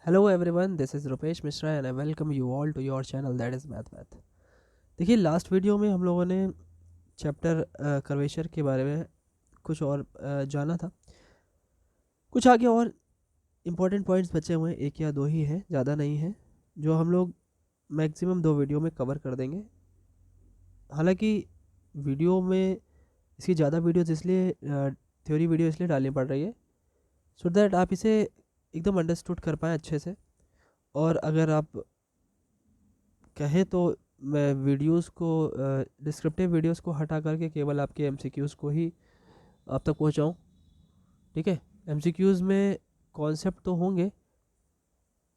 Hello everyone, this is Rupesh Mishra and I welcome you all to your channel that is Math Math। देखिए last video में हम लोगों ने chapter curvature के बारे में कुछ और जाना था। कुछ आगे और इम्पोर्टेंट पॉइंट्स बचे हुए हैं, एक या दो ही हैं, ज़्यादा नहीं है, जो हम लोग मैक्सिमम 2 वीडियो में कवर कर देंगे। हालांकि वीडियो में इसकी ज़्यादा वीडियोज़ इसलिए थ्योरी वीडियो इसलिए डालनी पड़ रही है सो दैट आप इसे एकदम अंडरस्टूड कर पाएँ अच्छे से। और अगर आप कहें तो मैं वीडियोस को डिस्क्रिप्टिव वीडियोस को हटा करके केवल आपके एमसीक्यूज़ को ही आप तक पहुंचाऊं। ठीक है, एमसीक्यूज़ में कॉन्सेप्ट तो होंगे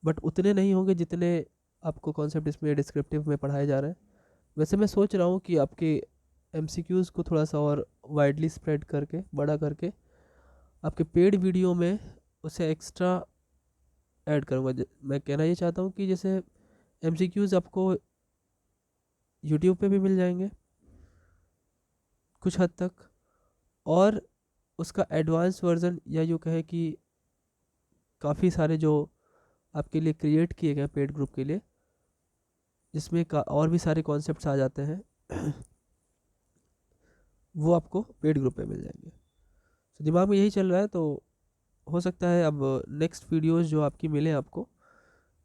बट उतने नहीं होंगे जितने आपको कॉन्सेप्ट इसमें डिस्क्रिप्टिव में पढ़ाए जा रहे हैं। वैसे मैं सोच रहा हूँ कि आपके एमसीक्यूज़ को थोड़ा सा और वाइडली स्प्रेड करके बड़ा करके आपके पेड वीडियो में उसे एक्स्ट्रा ऐड करूँगा। मैं कहना ये चाहता हूँ कि जैसे एमसीक्यूज़ आपको यूट्यूब पे भी मिल जाएंगे कुछ हद तक, और उसका एडवांस वर्जन या यूँ कहे कि काफ़ी सारे जो आपके लिए क्रिएट किए गए पेड ग्रुप के लिए, जिसमें और भी सारे कॉन्सेप्ट्स आ जाते हैं वो आपको पेड ग्रुप पे मिल जाएंगे। तो दिमाग में यही चल रहा है, तो हो सकता है अब नेक्स्ट वीडियोस जो आपकी मिले आपको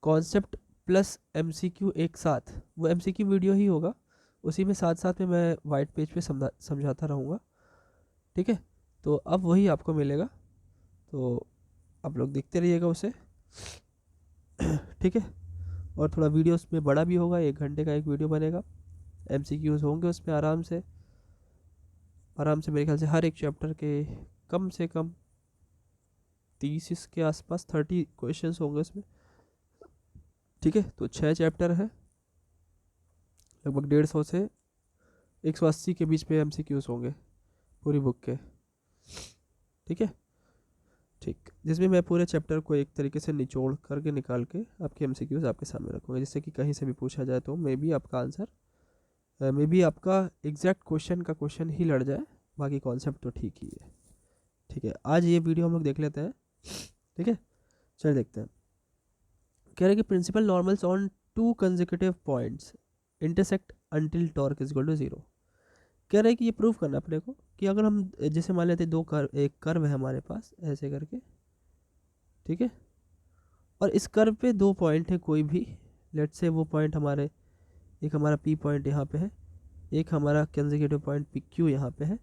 कॉन्सेप्ट प्लस एमसीक्यू एक साथ, वो एमसीक्यू वीडियो ही होगा, उसी में साथ साथ में मैं वाइट पेज पे समझाता रहूँगा। ठीक है, तो अब वही आपको मिलेगा, तो आप लोग देखते रहिएगा उसे। ठीक है, और थोड़ा वीडियो उसमें बड़ा भी होगा, 1 घंटे का एक वीडियो बनेगा, एमसीक्यूज़ होंगे उसमें आराम से मेरे ख्याल से हर एक चैप्टर के कम से कम 30 इसके आसपास 30 क्वेश्चंस होंगे उसमें। ठीक है, तो 6 चैप्टर है, लगभग 150 से 180 के बीच में एमसीक्यूज़ होंगे पूरी बुक के। ठीक है, ठीक, जिसमें मैं पूरे चैप्टर को एक तरीके से निचोड़ करके निकाल के आपके एमसीक्यूज़ आपके सामने रखूँगा, जिससे कि कहीं से भी पूछा जाए तो मे बी आपका आंसर, मे बी आपका एग्जैक्ट क्वेश्चन का क्वेश्चन ही लड़ जाए, बाकी कॉन्सेप्ट तो ठीक ही है। ठीक है, आज ये वीडियो हम लोग देख लेते हैं। ठीक है, चलिए देखते हैं। कह रहे हैं कि principal normals on 2 consecutive points intersect until torque is equal to 0। कह रहे हैं कि ये प्रूव करना अपने को कि अगर हम जैसे मान लेते हैं एक कर्व है हमारे पास ऐसे करके, ठीक है, और इस कर्व पे 2 पॉइंट है कोई भी, लेट से वो पॉइंट हमारे, एक हमारा पी पॉइंट यहाँ पे है, एक हमारा कंसेक्यूटिव पॉइंट पी क्यू यहाँ पे है।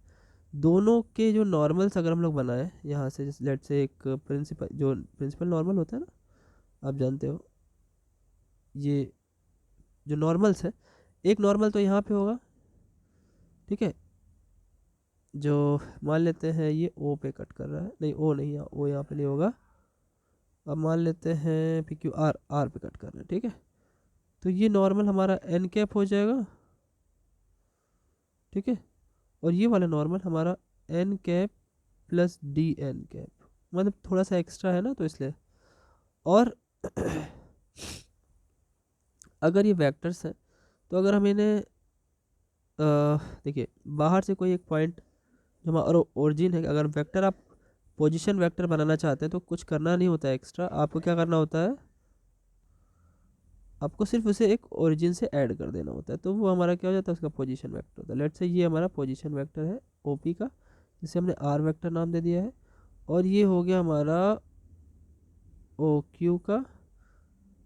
दोनों के जो नॉर्मल्स अगर हम लोग बनाए यहाँ से, जैसे लेट से एक प्रिंसिपल नॉर्मल होता है ना, आप जानते हो, ये जो नॉर्मल्स है, एक नॉर्मल तो यहाँ पे होगा। ठीक है, जो मान लेते हैं ये ओ पे कट कर रहा है, नहीं ओ नहीं, ओ यहाँ पे नहीं होगा। अब मान लेते हैं पी क्यू आर आर पे कट कर रहे हैं। ठीक है, तो ये नॉर्मल हमारा एन कैप हो जाएगा। ठीक है, और ये वाला नॉर्मल हमारा N cap plus D N cap, मतलब थोड़ा सा एक्स्ट्रा है ना तो इसलिए। और अगर ये वेक्टर्स हैं तो अगर हम इन्हें देखिए बाहर से कोई एक पॉइंट जो हमारा ओरिजिन है, अगर वेक्टर आप पोजीशन वेक्टर बनाना चाहते हैं तो कुछ करना नहीं होता है एक्स्ट्रा, आपको क्या करना होता है, आपको सिर्फ उसे एक ओरिजिन से ऐड कर देना होता है, तो वो हमारा क्या हो जाता है, उसका पोजीशन वेक्टर होता है। लेट्स से ये हमारा पोजीशन वेक्टर है ओपी का, जिसे हमने आर वेक्टर नाम दे दिया है, और ये हो गया हमारा ओ क्यू का,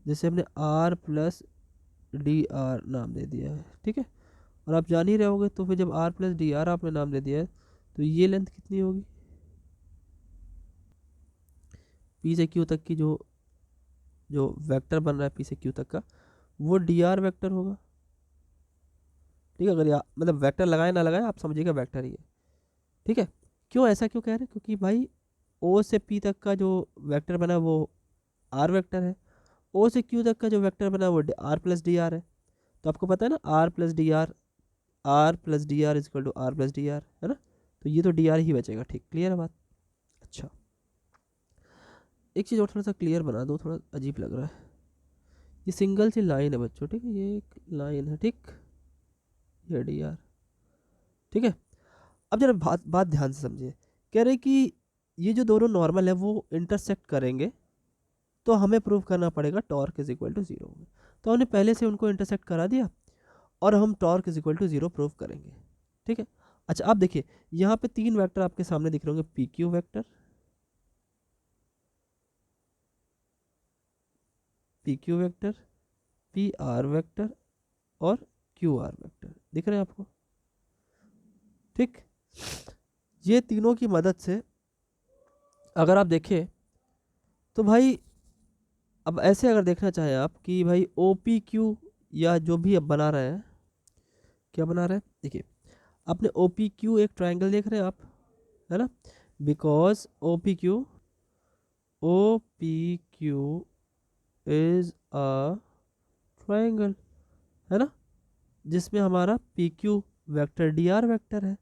जिसे हमने आर प्लस डी आर नाम दे दिया है। ठीक है, और आप जान ही रहे होगे, तो फिर जब आर प्लस डी आर आपने नाम दे दिया है तो ये लेंथ कितनी होगी, पी से क्यू तक की जो जो वेक्टर बन रहा है पी से क्यू तक का, वो डी आर वेक्टर होगा। ठीक है, अगर मतलब वेक्टर लगाए ना लगाए आप समझिएगा वेक्टर ही है। ठीक है, क्यों ऐसा क्यों कह रहे हैं, क्योंकि भाई ओ से पी तक का जो वेक्टर बना वो आर वेक्टर है, ओ से क्यू तक का जो वेक्टर बना वो आर प्लस डी आर है। तो आपको पता है ना, R plus D R is equal to R plus D R है ना, तो ये तो डी आर ही बचेगा। ठीक, क्लियर है बात। अच्छा, एक चीज़ और थोड़ा सा क्लियर बना दो, थोड़ा अजीब लग रहा है, ये सिंगल सी लाइन है बच्चों। ठीक है, ये एक लाइन है, ठीक, ये डी आर। ठीक है, अब जरा बात बात ध्यान से समझिए। कह रहे कि ये जो दोनों नॉर्मल है वो इंटरसेक्ट करेंगे तो हमें प्रूव करना पड़ेगा टॉर्क इज इक्वल टू 0 होगा। तो हमने पहले से उनको इंटरसेक्ट करा दिया और हम torque is equal to 0 prove करेंगे। ठीक है, अच्छा आप देखिए यहाँ पे 3 वेक्टर आपके सामने दिख रहे होंगे, P Q vector, P Q vector, P R vector और क्यू आर वेक्टर दिख रहे हैं आपको। ठीक, ये तीनों की मदद से अगर आप देखें तो भाई, अब ऐसे अगर देखना चाहें आप कि भाई ओ पी क्यू या जो भी अब बना रहे हैं, क्या बना रहे हैं, देखिए आपने ओ पी क्यू एक ट्राइंगल देख रहे हैं आप, है ना, because O P Q is a triangle, है ना, जिसमें हमारा P Q vector D R vector है।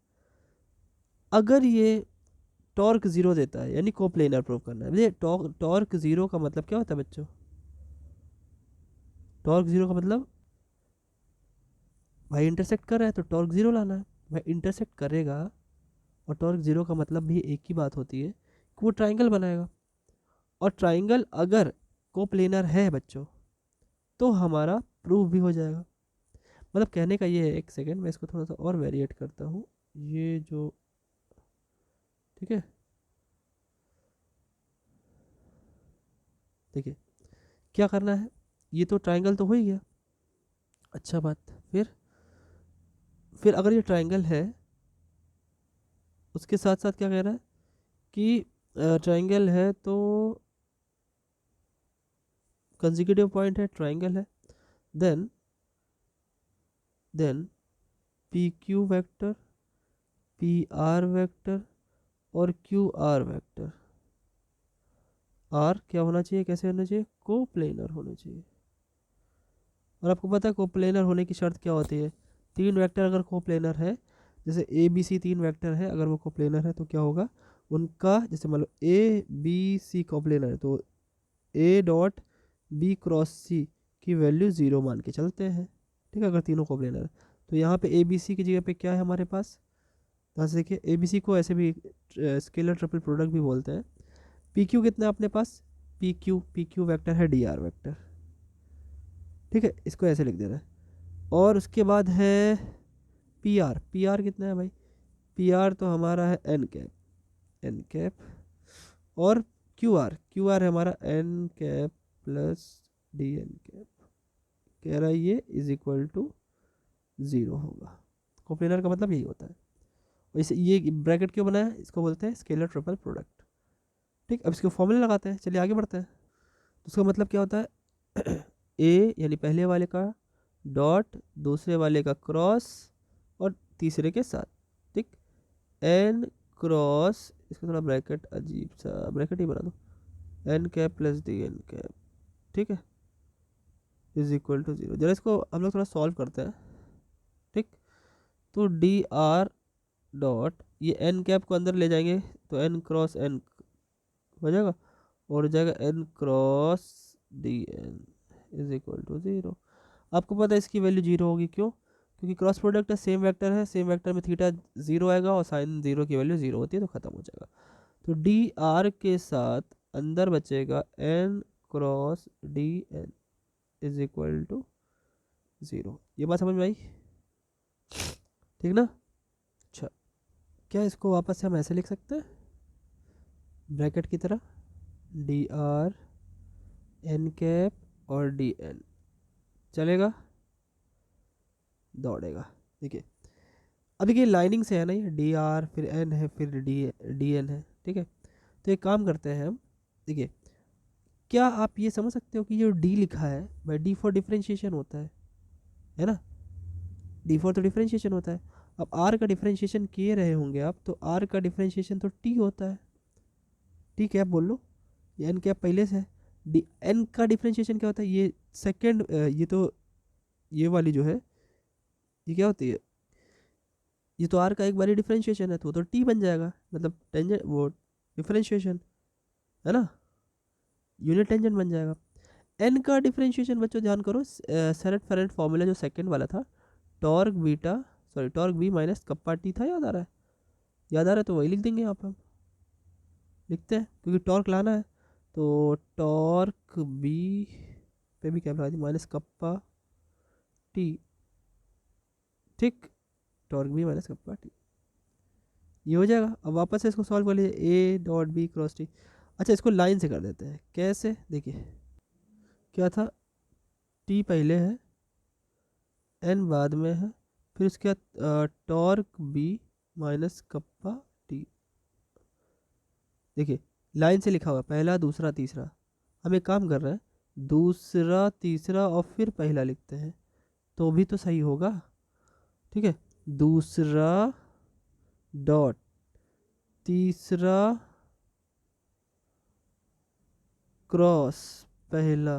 अगर ये टॉर्क जीरो देता है यानी कोप्लेनर प्रूव करना है। टॉर्क जीरो का मतलब क्या होता है बच्चों, टॉर्क जीरो का मतलब भाई इंटरसेक्ट कर रहा है तो टॉर्क जीरो लाना है। भाई इंटरसेक्ट करेगा और टॉर्क जीरो का मतलब भी एक ही बात होती है कि वो ट्राइंगल बनाएगा, और ट्राइंगल अगर कोप्लेनर है बच्चों तो हमारा प्रूव भी हो जाएगा। मतलब कहने का ये है, एक सेकेंड मैं इसको थोड़ा सा और वेरिएट करता हूँ, ये जो, ठीक है, देखिए क्या करना है, ये तो ट्राइंगल तो हो ही गया, अच्छा बात, फिर अगर ये ट्राइंगल है उसके साथ साथ क्या कह रहा है कि ट्राइंगल है तो कंसेक्यूटिव पॉइंट है, ट्राइंगल है, then P Q vector, P R vector और क्यू आर वेक्टर, आर क्या होना चाहिए, कैसे होना चाहिए, कोप्लेनर होना चाहिए। और आपको पता है कोप्लेनर होने की शर्त क्या होती है, 3 वेक्टर अगर कोप्लेनर है, जैसे ए बी सी 3 वेक्टर है, अगर वो कोप्लेनर है तो क्या होगा उनका, जैसे मान लो ए बी सी कोप्लेनर है तो ए डॉट बी क्रॉस सी की वैल्यू 0 मान के चलते हैं। ठीक है, अगर तीनों कोप्लेनर है तो यहाँ पे ए बी सी की जगह पे क्या है हमारे पास, यहाँ से देखिए ए बी सी को ऐसे भी स्केलर ट्रिपल प्रोडक्ट भी बोलते हैं। पी क्यू कितना है अपने पास, पी क्यू वेक्टर है डी आर वेक्टर, ठीक है, इसको ऐसे लिख देना है। और उसके बाद है पी आर कितना है भाई, पी आर तो हमारा है एन कैप, और क्यू आर है हमारा N cap plus D N cap, कह रहा है ये इज इक्वल टू 0 होगा। कोप्लेनर का मतलब यही होता है। वैसे ये ब्रैकेट क्यों बनाया है, इसको बोलते हैं स्केलर ट्रिपल प्रोडक्ट। ठीक, अब इसके फॉर्मूले लगाते हैं, चलिए आगे बढ़ते हैं। तो उसका मतलब क्या होता है ए यानी पहले वाले का डॉट, दूसरे वाले का क्रॉस और तीसरे के साथ, ठीक, एन क्रॉस, इसका थोड़ा ब्रैकेट अजीब सा ब्रैकेट ही बना दो, N cap plus D N cap, ठीक है, इज इक्वल टू 0। जरा इसको हम लोग थोड़ा सॉल्व करते हैं। ठीक, तो डी आर डॉट, ये एन कैप को अंदर ले जाएंगे तो एन क्रॉस एन हो जाएगा, और हो जाएगा N cross D N is equal to 0। आपको पता है इसकी वैल्यू 0 होगी, क्यों, क्योंकि क्रॉस प्रोडक्ट है, सेम वेक्टर है, सेम वेक्टर में थीटा 0 आएगा और साइन 0 की वैल्यू 0 होती है तो ख़त्म हो जाएगा। तो डी आर के साथ अंदर बचेगा N cross D N is equal to 0। ये बात समझ में आई, ठीक ना। अच्छा, क्या इसको वापस से हम ऐसे लिख सकते हैं ब्रैकेट की तरह, डी आर एन कैप और डी एन, चलेगा, दौड़ेगा। देखिए अब देखिए लाइनिंग से है ना, ये डी आर फिर एन है फिर डी एन है, ठीक है। तो एक काम करते हैं हम, देखिए क्या आप ये समझ सकते हो कि जो डी लिखा है वह डी फॉर डिफरेंशिएशन होता है ना, डी फॉर तो डिफरेंशिएशन होता है। अब आर का डिफरेंशिएशन किए रहे होंगे आप, तो आर का डिफरेंशिएशन तो टी होता है, ठीक है, आप बोल लो, ये एन क्या पहले से है, डी एन का डिफरेंशिएशन क्या होता है, ये सेकेंड, ये तो ये वाली जो है ये क्या होती है, ये तो आर का एक बारी डिफरेंशिएशन है तो टी बन जाएगा, मतलब टेंजेंट वो डिफरेंशिएशन, है ना, यूनिट टेंजेंट बन जाएगा। एन का डिफरेंशिएशन बच्चों ध्यान करो, सेरेट फेरेट फॉर्मूला जो सेकंड वाला था, torque beta, sorry torque B minus kappa T था, याद आ रहा है, याद आ रहा है तो वही लिख देंगे यहाँ पे हम, लिखते हैं क्योंकि टॉर्क लाना है, तो टॉर्क बी पे भी क्या लगा दी माइनस कप्पा टी, ठीक, torque B minus kappa T, ये हो जाएगा। अब वापस से इसको सॉल्व कर लीजिए, A dot B cross T. अच्छा इसको लाइन से कर देते हैं, कैसे, देखिए क्या था, टी पहले है, एन बाद में है, फिर उसके बाद torque B minus kappa T. देखिए लाइन से लिखा हुआ पहला दूसरा तीसरा, हम एक काम कर रहे हैं, दूसरा तीसरा और फिर पहला लिखते हैं तो भी तो सही होगा, ठीक है। दूसरा डॉट तीसरा क्रॉस पहला,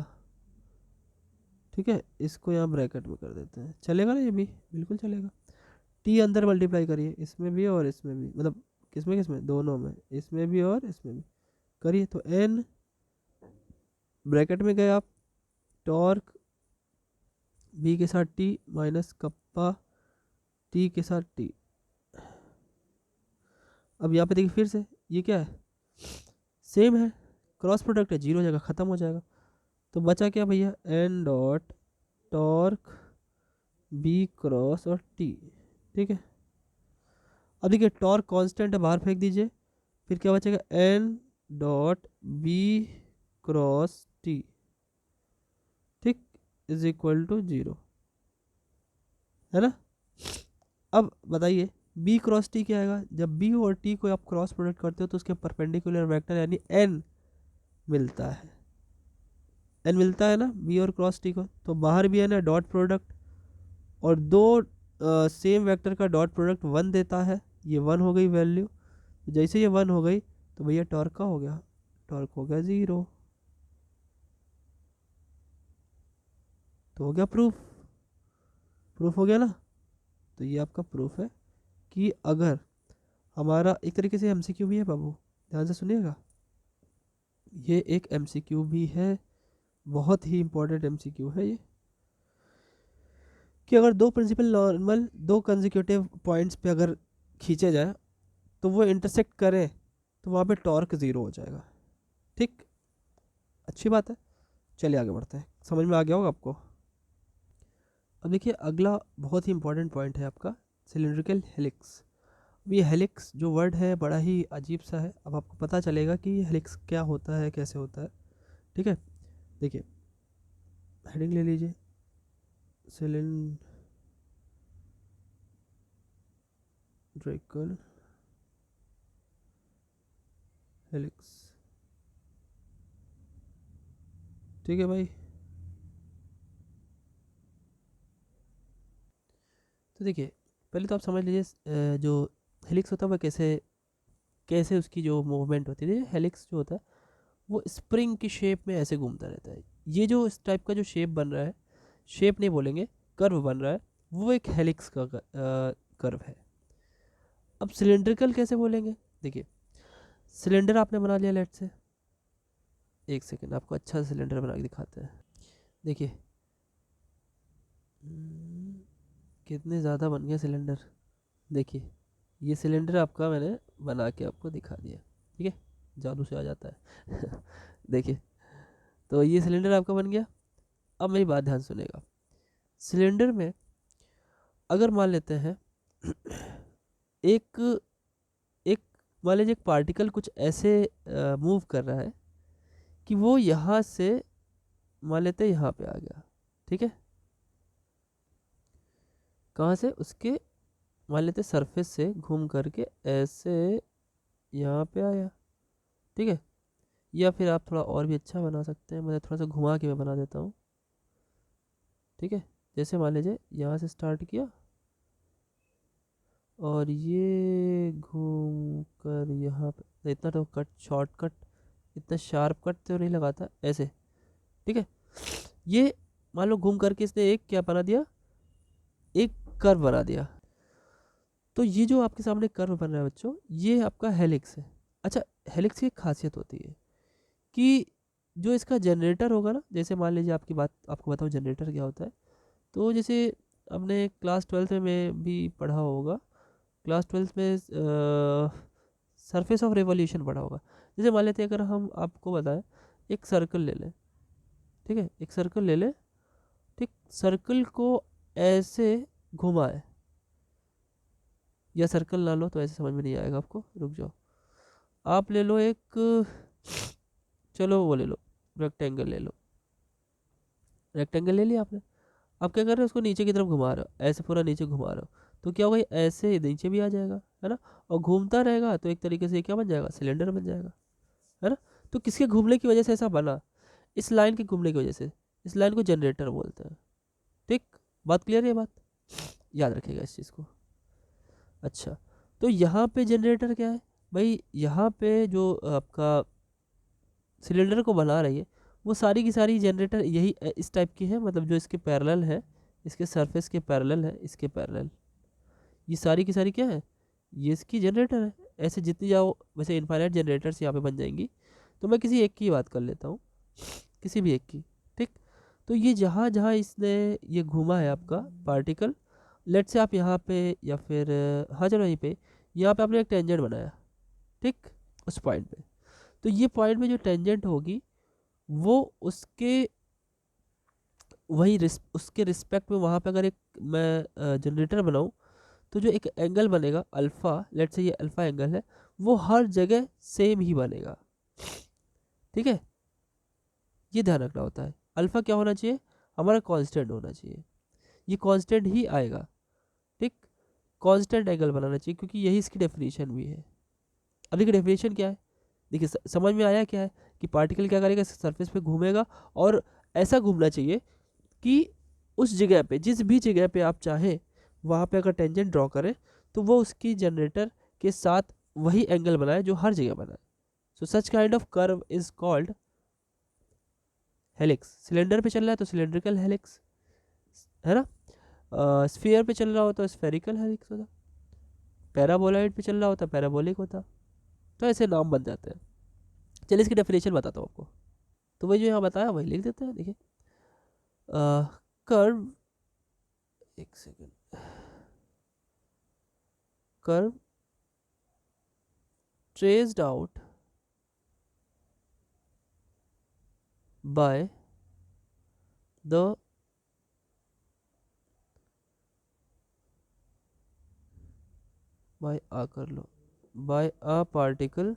ठीक है, इसको यहाँ ब्रैकेट में कर देते हैं, चलेगा ना, ये भी बिल्कुल चलेगा। टी अंदर मल्टीप्लाई करिए, इसमें भी और इसमें भी, मतलब किसमें किसमें, दोनों में, इसमें भी और इसमें भी करिए, तो एन ब्रैकेट में गए आप, टॉर्क बी के साथ टी माइनस कप्पा टी के साथ टी। अब यहाँ पे देखिए फिर से ये क्या है, सेम है, क्रॉस प्रोडक्ट है, जीरो हो जाएगा, ख़त्म हो जाएगा। तो बचा क्या भैया, N dot torque B cross और टी, ठीक है। अब देखिए टॉर्क कांस्टेंट है, बाहर फेंक दीजिए, फिर क्या बचेगा, N dot B cross T, ठीक, इज इक्वल टू 0, है ना। अब बताइए बी क्रॉस टी क्या आएगा, जब बी और टी को आप क्रॉस प्रोडक्ट करते हो तो उसके परपेंडिकुलर वेक्टर यानी एन मिलता है, एन मिलता है ना बी और क्रॉस टी को, तो बाहर भी एन है, डॉट प्रोडक्ट, और दो सेम वेक्टर का डॉट प्रोडक्ट 1 देता है, ये 1 हो गई वैल्यू, जैसे ये 1 हो गई तो भैया टॉर्क का हो गया, टॉर्क हो गया 0, तो हो गया प्रूफ, प्रूफ हो गया ना। तो ये आपका प्रूफ है कि अगर हमारा एक तरीके से एमसीक्यू भी है बाबू, ध्यान से सुनिएगा, ये एक एमसीक्यू भी है, बहुत ही इंपॉर्टेंट एमसीक्यू है ये, कि अगर दो प्रिंसिपल नॉर्मल दो कंसेक्यूटिव पॉइंट्स पे अगर खींचे जाए तो वो इंटरसेक्ट करें तो वहाँ पे टॉर्क 0 हो जाएगा, ठीक, अच्छी बात है। चलिए आगे बढ़ते हैं, समझ में आ गया होगा आपको। अब देखिए अगला बहुत ही इंपॉर्टेंट पॉइंट है आपका सिलिंड्रिकल हेलिक्स। अब ये हेलिक्स जो वर्ड है बड़ा ही अजीब सा है, अब आपको पता चलेगा कि हेलिक्स क्या होता है, कैसे होता है, ठीक है। देखिए हेडिंग ले लीजिए, सिलिंड्रिकल हेलिक्स, ठीक है भाई। तो देखिए पहले तो आप समझ लीजिए जो हेलिक्स होता है वह कैसे कैसे उसकी जो मूवमेंट होती है, हेलिक्स जो होता है वो स्प्रिंग की शेप में ऐसे घूमता रहता है। ये जो इस टाइप का जो शेप बन रहा है, शेप नहीं बोलेंगे, कर्व बन रहा है, वो एक हेलिक्स का कर्व है। अब सिलिंड्रिकल कैसे बोलेंगे, देखिए सिलेंडर आपने बना लिया, लेट से, एक सेकेंड आपको अच्छा सिलेंडर बना के दिखाते हैं। देखिए कितने ज़्यादा बन गया सिलेंडर, देखिए ये सिलेंडर आपका मैंने बना के आपको दिखा दिया, ठीक है, जादू से आ जाता है देखिए तो ये सिलेंडर आपका बन गया। अब मेरी बात ध्यान सुनेगा, सिलेंडर में अगर मान लेते हैं एक एक मान लीजिए एक पार्टिकल कुछ ऐसे मूव कर रहा है कि वो यहाँ से मान लेते हैं यहाँ पे आ गया, ठीक है, कहाँ से, उसके मान लेते सरफेस से घूम करके ऐसे यहाँ पे आया, ठीक है। या फिर आप थोड़ा और भी अच्छा बना सकते हैं, मैं थोड़ा सा घुमा के मैं बना देता हूँ, ठीक है। जैसे मान लीजिए यहाँ से स्टार्ट किया और ये घूम कर यहाँ पे, इतना तो कट शॉर्टकट इतना शार्प कट तो नहीं लगाता ऐसे, ठीक है। ये मान लो घूम करके इसने एक क्या बना दिया, एक कर्व बना दिया। तो ये जो आपके सामने कर्व बन रहा है बच्चों, ये आपका हेलिक्स है। अच्छा हेलिक्स की एक खासियत होती है कि जो इसका जनरेटर होगा ना, जैसे मान लीजिए आपकी बात आपको बताऊँ जनरेटर क्या होता है, तो जैसे हमने क्लास 12 में भी पढ़ा होगा, क्लास 12 में सरफेस ऑफ रेवोल्यूशन पढ़ा होगा। जैसे मान लेते हैं अगर हम आपको बताएं एक सर्कल ले लें, ठीक है, एक सर्कल ले लें, ठीक, सर्कल को ऐसे घुमाए, या सर्कल ना लो तो ऐसे समझ में नहीं आएगा आपको, रुक जाओ, आप ले लो एक, चलो वो ले लो, रेक्टेंगल ले लो, रेक्टेंगल ले लिया आपने। अब क्या कर रहे हो, उसको नीचे की तरफ घुमा रहे हो, ऐसे पूरा नीचे घुमा रहे हो, तो क्या होगा, ऐसे नीचे भी आ जाएगा, है ना, और घूमता रहेगा तो एक तरीके से क्या बन जाएगा, सिलेंडर बन जाएगा, है ना। तो किसके घूमने की वजह से ऐसा बना, इस लाइन के घूमने की वजह से, इस लाइन को जनरेटर बोलते हैं, ठीक, बात क्लियर है, बात याद रखिएगा इस चीज़ को। अच्छा, तो यहाँ पे जनरेटर क्या है भाई, यहाँ पे जो आपका सिलेंडर को बना रही है वो सारी की सारी जनरेटर यही इस टाइप की है, मतलब जो इसके पैरेलल है, इसके सरफेस के पैरेलल है, इसके पैरेलल, ये सारी की सारी क्या है, ये इसकी जनरेटर है। ऐसे जितनी जाओ वैसे इनफाइनाइट जनरेटर्स यहाँ पे बन जाएंगी। तो मैं किसी एक की बात कर लेता हूँ, किसी भी एक की, ठीक। तो ये जहाँ जहाँ इसने ये घूमा है आपका पार्टिकल, लेट से आप यहाँ पे या फिर हाँ चलो यहीं पे, यहाँ पे आपने एक टेंजेंट बनाया, ठीक, उस पॉइंट पे, तो ये पॉइंट में जो टेंजेंट होगी वो उसके वही उसके रिस्पेक्ट में वहाँ पे अगर एक मैं जनरेटर बनाऊँ तो जो एक एंगल बनेगा अल्फ़ा, लेट से ये अल्फ़ा एंगल है, वो हर जगह सेम ही बनेगा, ठीक है, ये ध्यान रखना होता है। अल्फ़ा क्या होना चाहिए, हमारा कांस्टेंट होना चाहिए, ये कांस्टेंट ही आएगा, ठीक, कांस्टेंट एंगल बनाना चाहिए, क्योंकि यही इसकी डेफिनेशन भी है। अब देखिए डेफिनेशन क्या है, देखिए समझ में आया क्या है कि पार्टिकल क्या करेगा, सरफेस पे घूमेगा, और ऐसा घूमना चाहिए कि उस जगह पे, जिस भी जगह पे आप चाहें वहाँ पे अगर टेंजेंट ड्रॉ करें तो वो उसकी जनरेटर के साथ वही एंगल बनाए जो हर जगह बनाए। So such kind of curve is called helix. Cylinder पे चल रहा है तो सिलेंड्रिकल हेलिक्स, है ना, स्फीयर पे चल रहा होता तो स्फेरिकल हेलिक्स होता, पैराबोलॉइड पे चल रहा होता पैराबोलिक होता, तो ऐसे नाम बन जाते हैं। चलिए इसकी डेफिनेशन बताता हूँ आपको, तो वही जो यहाँ बताया वही लिख देते हैं। देखिए कर्व, एक second, curve traced out by the by a कर लो by a particle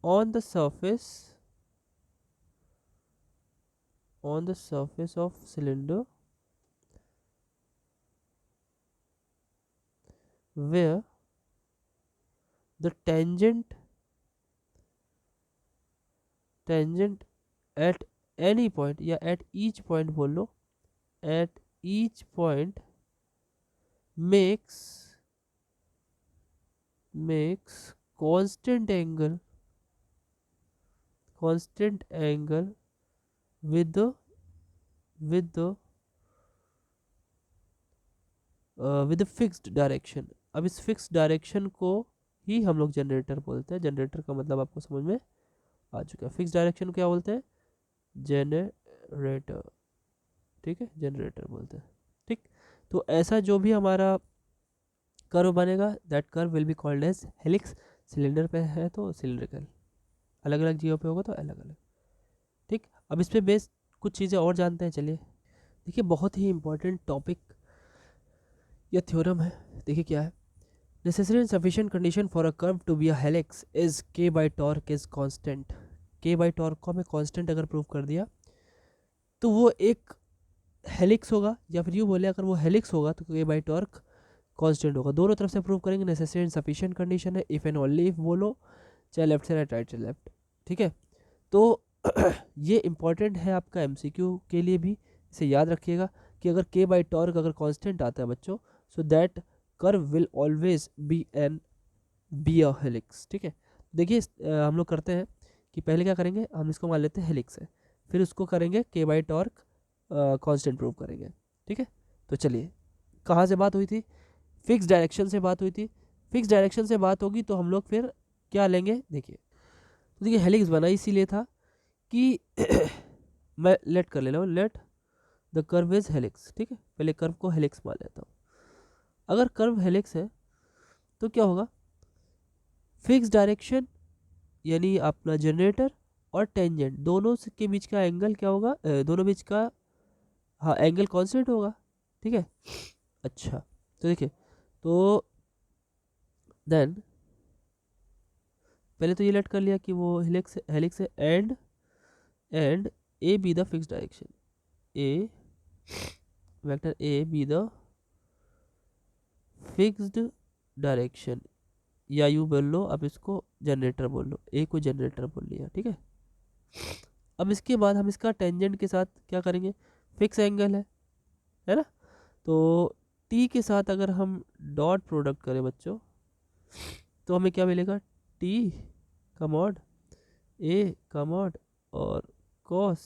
on the surface of cylinder where the tangent at any point, या at each point बोल लो, at each point makes constant angle with the fixed direction. अब इस fixed direction को ही हम लोग generator बोलते हैं। जनरेटर का मतलब आपको समझ में आ चुका है। फिक्स डायरेक्शन क्या बोलते हैं, जनरेटर, ठीक है, जनरेटर बोलते हैं, ठीक। तो ऐसा जो भी हमारा कर्व बनेगा, that curve will be called as helix. Cylinder पे है तो सिलिंड्रिकल, अलग अलग जगह पे होगा तो अलग अलग, ठीक। अब इस पे बेस कुछ चीज़ें और जानते हैं, चलिए। देखिए बहुत ही इंपॉर्टेंट टॉपिक या थ्योरम है, देखिए क्या है, necessary and sufficient condition for a curve to be a helix is k by torque is constant। k by torque को हमें constant अगर प्रूव कर दिया तो वो एक हेलिक्स होगा, या फिर यूँ बोले अगर वो हेलिक्स होगा तो k by torque कांस्टेंट होगा। दोनों तरफ से प्रूव करेंगे। नेसेसरी एंड सफिशिएंट कंडीशन है, इफ़ एंड ओनली इफ बोलो, चाहे लेफ्ट से राइट, राइट से लेफ्ट, ठीक है। तो ये इंपॉर्टेंट है आपका एमसीक्यू के लिए भी, इसे याद रखिएगा कि अगर k by torque अगर कांस्टेंट आता है बच्चों, so that curve will always be a helix, ठीक है। देखिए हम लोग करते हैं कि पहले क्या करेंगे, हम इसको मान लेते हैं हेलिक्स है, फिर उसको करेंगे k by torque constant prove करेंगे, ठीक है। तो चलिए कहाँ से बात हुई थी, फिक्स डायरेक्शन से बात हुई थी। फिक्स डायरेक्शन से बात होगी तो हम लोग फिर क्या लेंगे, देखिए। तो देखिए हेलिक्स बना इसीलिए था कि मैं लेट कर ले रहा हूँ, let the curve is helix, ठीक है। पहले कर्व को हेलिक्स मान लेता हूँ। अगर कर्व हेलिक्स है तो क्या होगा, फिक्स डायरेक्शन यानी अपना जनरेटर और टेंजेंट दोनों के बीच का एंगल क्या होगा, दोनों बीच का, हाँ, एंगल कांस्टेंट होगा, ठीक है। अच्छा, तो देखिए, तो देन पहले तो ये लेट कर लिया कि वो हेलिक्स है, and A be the fix direction, A vector A be the fixed direction, या यू बोल लो, अब इसको जनरेटर बोल लो, ए को जनरेटर बोल लिया, ठीक है। अब इसके बाद हम इसका टेंजेंट के साथ क्या करेंगे, फिक्स एंगल है ना, तो टी के साथ अगर हम डॉट प्रोडक्ट करें बच्चों, तो हमें क्या मिलेगा, टी का मॉड ए का मॉड और कॉस,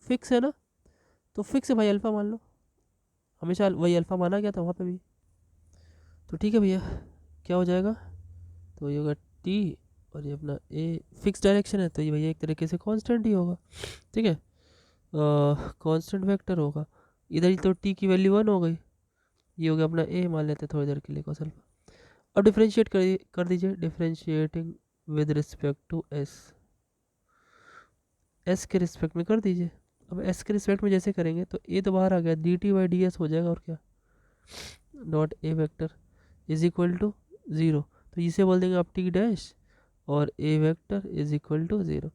फिक्स है ना, तो फिक्स है भाई, अल्फा मान लो, हमेशा वही अल्फा माना गया था वहाँ पे भी, तो ठीक है भैया, क्या हो जाएगा, तो ये होगा टी, और ये अपना ए फिक्स डायरेक्शन है, तो ये भैया एक तरीके से कांस्टेंट ही होगा, ठीक है, कांस्टेंट वेक्टर होगा, इधर ही तो टी की वैल्यू 1 हो गई, ये हो गया अपना ए, मान लेते हैं थोड़ी देर के लिए कॉस अल्फा। अब डिफ्रेंशिएट कर दीजिए, differentiating with respect to S के रिस्पेक्ट में कर दीजिए। अब एस के रिस्पेक्ट में जैसे करेंगे तो ए तो बाहर आ गया, D T by D S हो जाएगा, और क्या, dot A vector is equal to 0, तो इसे बोल देंगे आप टी डैश, और A vector is equal to 0।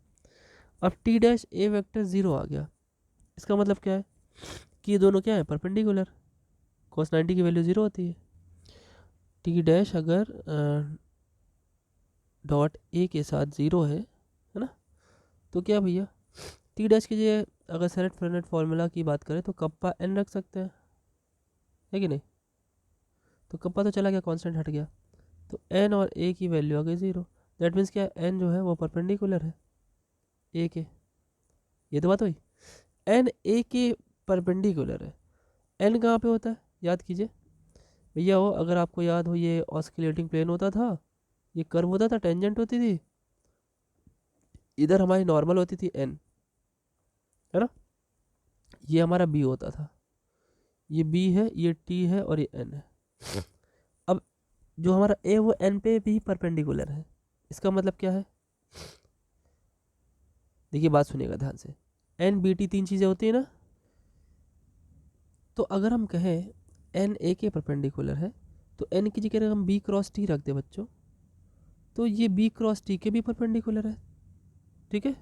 अब टी डैश ए वेक्टर 0 आ गया, इसका मतलब क्या है कि ये दोनों क्या है, परपेंडिकुलर, cos 90 की वैल्यू 0 होती है। टी डैश अगर डॉट ए के साथ 0 है ना, तो क्या भैया, टी डैश की जगह अगर सेरेट फ्रेनेट फार्मूला की बात करें तो कप्पा एन रख सकते हैं, है कि नहीं, तो कप्पा तो चला गया, कांस्टेंट हट गया, तो एन और ए की वैल्यू आ गई 0, दैट मीन्स क्या, एन जो है वो परपेंडिकुलर है ए के, ये तो बात हुई, एन ए के परपेंडिकुलर है, एन कहाँ पे होता है, याद कीजिए भैया, हो अगर आपको याद हो, ये ऑस्किलेटिंग प्लेन होता था, ये कर्व होता था, टेंजेंट होती थी, इधर हमारी नॉर्मल होती थी एन, है ना, ये हमारा बी होता था, ये बी है, ये टी है, और ये एन है। अब जो हमारा ए वो एन पे भी परपेंडिकुलर है, इसका मतलब क्या है, देखिए बात सुनिएगा ध्यान से, एन बी टी तीन चीज़ें होती है ना, तो अगर हम कहें एन ए के परपेंडिकुलर है, तो एन की जगह अगर हम बी क्रॉस टी रख दे बच्चों, तो ये बी क्रॉस टी के भी परपेंडिकुलर है, ठीक है।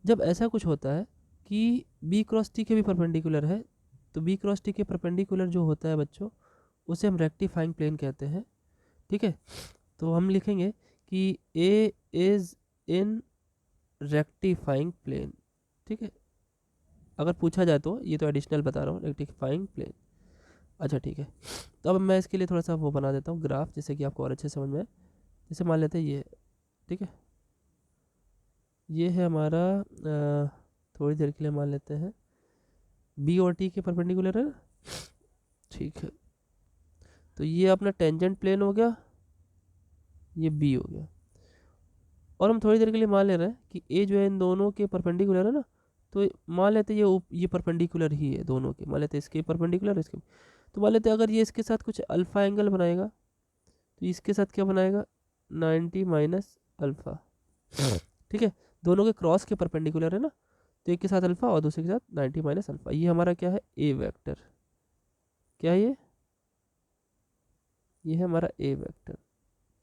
जब ऐसा कुछ होता है कि बी क्रॉस टी के भी परपेंडिकुलर है, तो बी क्रॉस टी के परपेंडिकुलर जो होता है बच्चों, उसे हम रेक्टिफाइंग प्लेन कहते हैं, ठीक है। तो हम लिखेंगे कि ए इज इन रेक्टिफाइंग प्लेन, ठीक है, अगर पूछा जाए तो, ये तो एडिशनल बता रहा हूँ, रेक्टिफाइंग प्लेन। अच्छा ठीक है, तो अब मैं इसके लिए थोड़ा सा वो बना देता हूँ ग्राफ, जैसे कि आपको और अच्छे समझ में आए, जैसे मान लेते हैं ये, ठीक है, ये है हमारा, थोड़ी देर के लिए मान लेते हैं बी और टी के परपेंडिकुलर है ना, ठीक है, तो ये अपना टेंजेंट प्लेन हो गया, ये बी हो गया, और हम थोड़ी देर के लिए मान ले रहे हैं कि ए जो है इन दोनों के परपेंडिकुलर है ना, तो मान लेते हैं ये परपेंडिकुलर ही है दोनों के, मान लेते हैं इसके परपेंडिकुलर, इसके, तो मान लेते हैं अगर ये इसके साथ कुछ अल्फा एंगल बनाएगा, तो इसके साथ क्या बनाएगा, 90 माइनस अल्फा, ठीक है, दोनों के क्रॉस के परपेंडिकुलर है ना, तो एक के साथ अल्फा और दूसरे के साथ 90 माइनस अल्फा, ये हमारा क्या है, ए वेक्टर, क्या है ये है हमारा ए वेक्टर,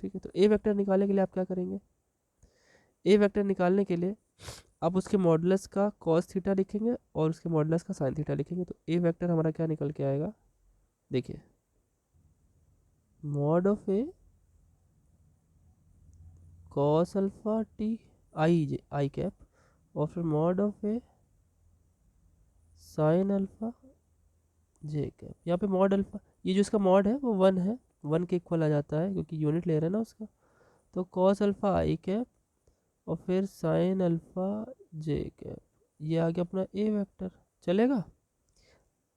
ठीक है। तो ए वेक्टर निकालने के लिए आप क्या करेंगे, ए वेक्टर निकालने के लिए आप उसके मॉडुलस का कॉस थीटा लिखेंगे और उसके मॉडुलस का साइन थीटा लिखेंगे, तो ए वेक्टर हमारा क्या निकल के आएगा, देखिए, mod of A cos alpha T I cap, और फिर mod of A sine alpha J cap, यहाँ पे मॉड अल्फा, ये जो इसका मॉड है वो 1 है, 1 के इक्वल आ जाता है क्योंकि यूनिट ले रहे हैं ना उसका, तो कॉस अल्फा आई कैप और फिर साइन अल्फा जे कैप, ये आ गया अपना ए वेक्टर, चलेगा।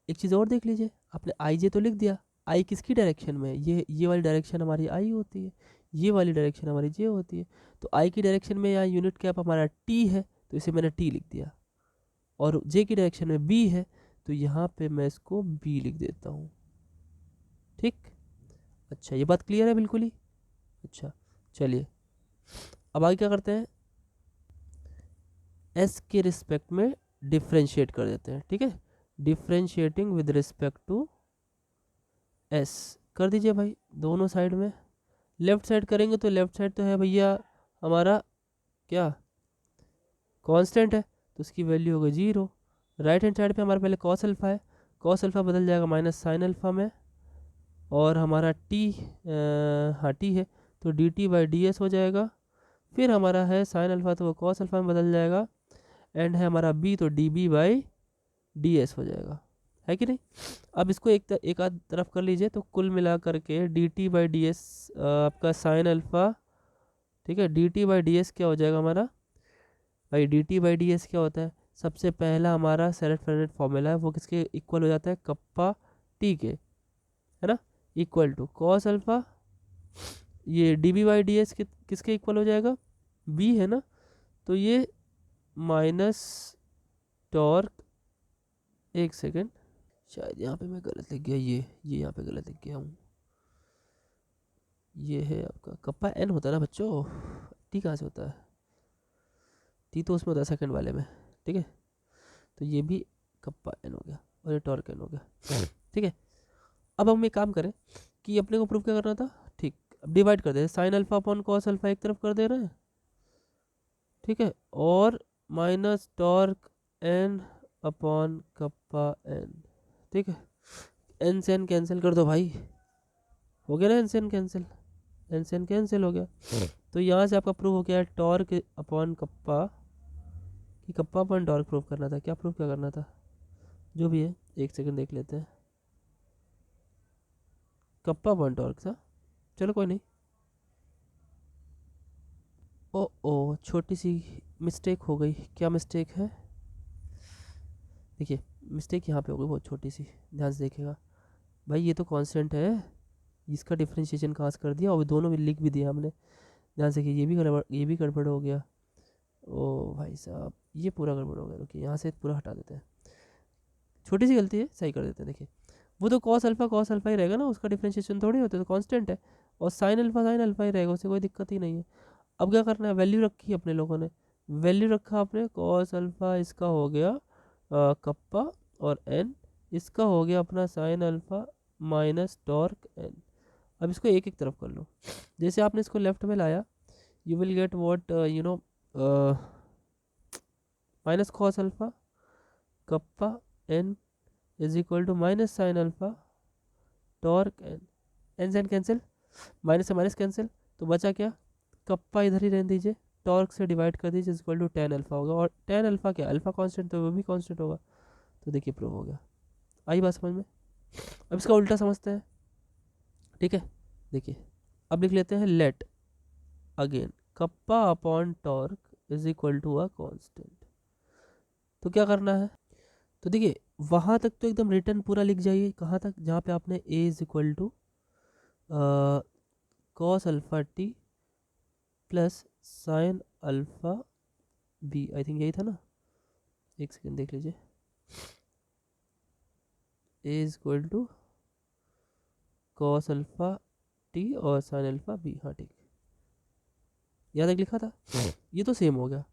एक चीज़ और देख लीजिए, आपने आई जे तो लिख दिया, आई किसकी डायरेक्शन में है, ये वाली डायरेक्शन हमारी आई होती है, ये वाली डायरेक्शन हमारी जे होती है, तो आई की डायरेक्शन में यहाँ यूनिट कैप हमारा टी है, तो इसे मैंने टी लिख दिया, और जे की डायरेक्शन में बी है, तो यहाँ पे मैं इसको बी लिख देता हूँ, ठीक। अच्छा, ये बात क्लियर है बिल्कुल ही, अच्छा, चलिए अब आगे क्या करते हैं, एस के रिस्पेक्ट में डिफ्रेंशिएट कर देते हैं, ठीक है। Differentiating with respect to S कर दीजिए भाई दोनों साइड में। लेफ्ट साइड करेंगे तो लेफ्ट साइड तो है भैया हमारा क्या कांस्टेंट है, तो उसकी वैल्यू होगी 0। राइट हैंड साइड पे हमारे पहले कॉस अल्फा है, कॉस अल्फा बदल जाएगा माइनस साइन अल्फा में, और हमारा टी हाँ टी है तो D T by D S हो जाएगा। फिर हमारा है साइन अल्फा तो वो कॉस अल्फा में बदल जाएगा, एंड है हमारा बी तो D B by D S हो जाएगा, है कि नहीं। अब इसको एक आध तरफ कर लीजिए तो कुल मिला करके D T by D S आपका साइन अल्फा, ठीक है। D T by D S क्या हो जाएगा हमारा भाई, D T by D S क्या होता है, सबसे पहला हमारा सेरेट फेरेट फॉर्मूला है वो किसके इक्वल हो जाता है, कप्पा टी के, है ना, इक्वल टू कॉस अल्फा, ये D B by D S किसके इक्वल हो जाएगा, बी है ना, तो ये माइनस टॉर्क, एक सेकेंड शायद यहाँ पे मैं गलत लिख गया, ये यहाँ पे गलत लिख गया हूँ, ये है आपका कप्पा एन होता है ना बच्चों, टी कहाँ से होता है, टी तो उसमें होता है सेकंड वाले में, ठीक है। तो ये भी कप्पा एन हो गया और ये टॉर्क एन हो गया, ठीक है। अब हम एक काम करें कि अपने को प्रूफ क्या करना था, ठीक, अब डिवाइड कर दे, sine alpha upon cos alpha एक तरफ कर दे रहे हैं, ठीक है, और minus torque N upon kappa N, ठीक है। एन से एन कैंसिल कर दो भाई, हो गया ना, एन से एन कैंसिल, एन से एन कैंसिल हो गया। तो यहाँ से आपका प्रूफ हो गया टॉर्क अपॉन कप्पा, कि कप्पा अपॉन टॉर्क प्रूफ करना था, क्या प्रूफ क्या करना था, जो भी है एक सेकंड देख लेते हैं, कप्पा अपॉन टॉर्क था, चलो कोई नहीं। ओ छोटी सी मिस्टेक हो गई, क्या मिस्टेक है, देखिए मिस्टेक यहाँ पे हो गई बहुत छोटी सी, ध्यान से देखिएगा भाई, ये तो कांस्टेंट है, इसका डिफरेंशिएशन कहाँ से कर दिया, और दोनों में लिख भी दिया हमने, ध्यान से, ये भी गड़बड़ हो गया, ओ भाई साहब ये पूरा गड़बड़ हो गया, रुकिए यहाँ से पूरा हटा देते हैं, छोटी सी गलती है सही कर देते हैं। देखिए वो तो कॉस अल्फा ही रहेगा ना, उसका डिफरेंशिएशन थोड़ी होता है, तो कांस्टेंट है, और साइन अल्फा ही रहेगा, उससे कोई दिक्कत ही नहीं है। अब क्या करना है, वैल्यू रखी अपने लोगों ने, वैल्यू रखा आपने, कॉस अल्फा इसका हो गया कप्पा और एन, इसका हो गया अपना sine alpha minus torque N. अब इसको एक एक तरफ कर लो, जैसे आपने इसको लेफ्ट में लाया, you will get what you know minus cos alpha kappa N is equal to minus sine alpha torque N, N से एन कैंसिल, माइनस से माइनस कैंसिल, तो बचा क्या, कप्पा इधर ही रहने दीजिए, टॉर्क से डिवाइड कर दीजिए, is equal to tan alpha होगा, और टेन अल्फा क्या, अल्फा कांस्टेंट तो वो भी कांस्टेंट होगा, तो देखिए प्रूव हो गया। आई बात समझ में। अब इसका उल्टा समझते हैं, ठीक है, देखिए अब लिख लेते हैं, let again kappa upon torque is equal to a constant. तो क्या करना है, तो देखिए वहाँ तक तो एकदम रिटर्न पूरा लिख जाइए, कहाँ तक, जहाँ पे आपने A is equal to cos alpha T plus sine alpha B, I think यही था ना, एक सेकेंड देख लीजिए, A is equal to cos alpha T और साइन अल्फा बी, हाँ ठीक, यहाँ तक लिखा था, ये तो सेम हो गया।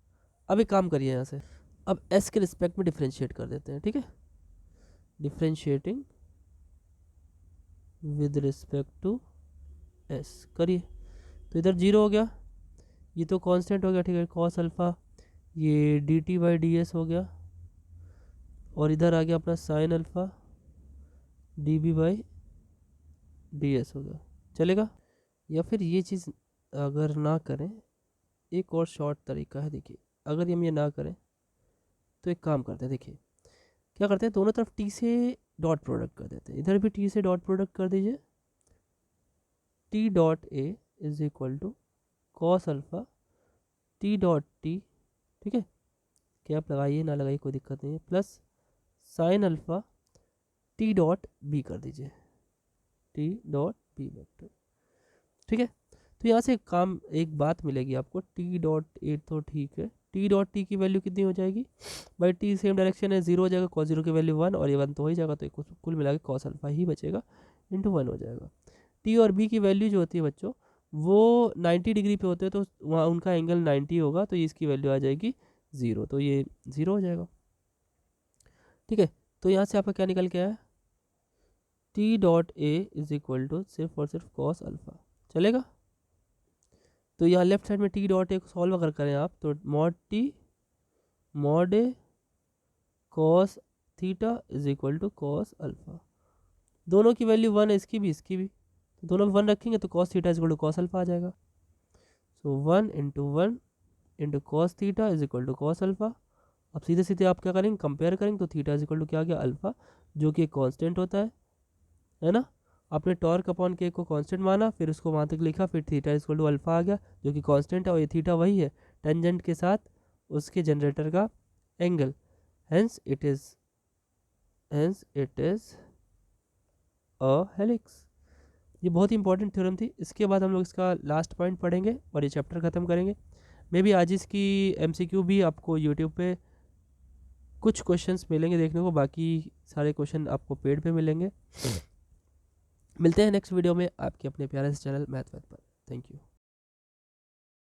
अब एक काम करिए यहाँ से, अब एस के रिस्पेक्ट में डिफ्रेंशिएट कर देते हैं, ठीक है, differentiating with respect to S करिए, तो इधर 0 हो गया, ये तो कांस्टेंट हो गया, ठीक है, कॉस अल्फा, ये D T by D S हो गया, और इधर आ गया अपना sine alpha D B by D S हो गया, चलेगा। या फिर ये चीज़ अगर ना करें, एक और शॉर्ट तरीका है, देखिए अगर हम ये ना करें तो एक काम करते हैं, देखिए क्या करते हैं, दोनों तरफ टी से डॉट प्रोडक्ट कर देते हैं, इधर भी टी से डॉट प्रोडक्ट कर दीजिए, T dot A is equal to cos alpha T dot T, ठीक है, कैप लगाइए ना लगाइए कोई दिक्कत नहीं है, plus sine alpha T dot B कर दीजिए, टी डॉट बी वेक्टर, ठीक है। तो यहाँ से काम एक बात मिलेगी आपको, टी डॉट ए तो ठीक है, टी डॉट टी की वैल्यू कितनी हो जाएगी भाई, टी सेम डायरेक्शन है, 0 हो जाएगा, कॉस 0 की वैल्यू 1, और ये 1 तो हो ही जाएगा, तो कुल मिला के कॉस अल्फा ही बचेगा, इंटू 1 हो जाएगा। टी और बी की वैल्यू जो होती है बच्चों, वो 90 डिग्री पे होते हैं, तो वहाँ उनका एंगल 90 होगा, तो इसकी वैल्यू आ जाएगी 0, तो ये 0 हो जाएगा। ठीक है, तो यहाँ से आपका क्या निकल के आया, T dot A is equal to सिर्फ और सिर्फ कॉस अल्फ़ा। चलेगा, तो यहाँ लेफ्ट साइड में टी डॉट ए को सॉल्व अगर करें आप, तो mod A cos theta is equal to cos alpha. दोनों की वैल्यू 1 है, इसकी भी, तो दोनों 1 रखेंगे तो cos theta is equal to cos alpha आ जाएगा। So 1 into cos theta is equal to cos alpha. अब सीधे सीधे आप क्या करेंगे, कंपेयर करेंगे, तो थीटा इज इक्वल टू क्या आ गया, अल्फ़ा, जो कि एक कांस्टेंट होता है ना। आपने टॉर्क अपॉन के को कांस्टेंट माना, फिर उसको वहाँ तक लिखा, फिर theta is equal to alpha आ गया, जो कि कांस्टेंट है, और ये थीटा वही है टेंजेंट के साथ उसके जनरेटर का angle, hence it is a helix. ये बहुत ही इंपॉर्टेंट थ्योरम थी। इसके बाद हम लोग इसका लास्ट पॉइंट पढ़ेंगे और ये चैप्टर ख़त्म करेंगे। मे बी आज इसकी एमसीक्यू भी आपको यूट्यूब पे कुछ क्वेश्चंस मिलेंगे देखने को, बाकी सारे क्वेश्चन आपको पेड पे मिलेंगे। मिलते हैं नेक्स्ट वीडियो में आपके अपने प्यारे से चैनल मैथ पर। Thank you.